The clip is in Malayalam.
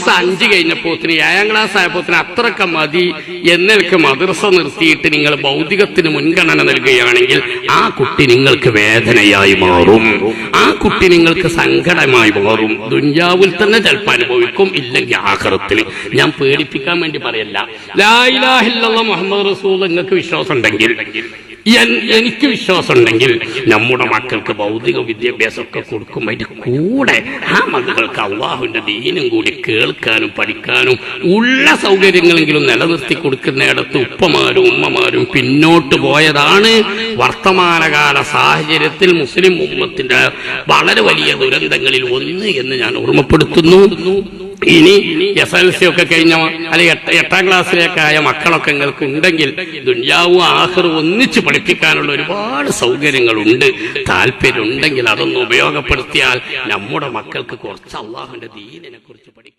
5 കഴിഞ്ഞപ്പോത്തിന് 7ാം ക്ലാസ് ആയപ്പോത്തിന് അത്രക്ക മതി എന്നൊക്കെ മദ്രസ നിർത്തിയിട്ട് നിങ്ങൾ ഭൗതികത്തിന് മുൻഗണന നൽകുകയാണെങ്കിൽ ആ കുട്ടി നിങ്ങൾക്ക് വേദനയായി മാറും, ആ കുട്ടി നിങ്ങൾക്ക് സങ്കടമായി മാറും. ദുനിയാവിൽ തന്നെ ചിലപ്പോൾ അനുഭവിക്കും, ഇല്ലെങ്കിൽ ആഖിറത്തിൽ. ഞാൻ പേടിപ്പിക്കാൻ വേണ്ടി പറയല്ല. ലാ ഇലാഹ ഇല്ലല്ലാഹ് മുഹമ്മദ് റസൂൽ നിങ്ങൾക്ക് വിശ്വാസം ഉണ്ടെങ്കിൽ, എനിക്ക് വിശ്വാസം ഉണ്ടെങ്കിൽ നമ്മുടെ മക്കൾക്ക് ഭൗതിക വിദ്യാഭ്യാസമൊക്കെ കൊടുക്കും. അതിന്റെ കൂടെ ആ മക്കൾക്ക് അള്ളാഹുവിന്റെ ദീനും കൂടി കേൾക്കാനും പഠിക്കാനും ഉള്ള സൗകര്യങ്ങളെങ്കിലും നിലനിർത്തി കൊടുക്കുന്നിടത്ത് ഉപ്പമാരും ഉമ്മമാരും പിന്നോട്ട് പോയതാണ് വർത്തമാനകാല സാഹചര്യത്തിൽ മുസ്ലിം ഉമ്മത്തിന്റെ വളരെ വലിയ ദുരന്തങ്ങളിൽ ഒന്ന് എന്ന് ഞാൻ ഓർമ്മപ്പെടുത്തുന്നു. ഇനി SLC ഒക്കെ കഴിഞ്ഞ അല്ലെങ്കിൽ 8ാം ക്ലാസ്സിലേക്കായ മക്കളൊക്കെ നിങ്ങൾക്ക് ഉണ്ടെങ്കിൽ ദുനിയാവും ആഖിറവും ഒന്നിച്ച് പഠിപ്പിക്കാനുള്ള ഒരുപാട് സൗകര്യങ്ങളുണ്ട്. താല്പര്യം ഉണ്ടെങ്കിൽ അതൊന്ന് ഉപയോഗപ്പെടുത്തിയാൽ നമ്മുടെ മക്കൾക്ക് കുറച്ച് അള്ളാഹുവിന്റെ ദീനിനെ കുറിച്ച് പഠിക്കാം.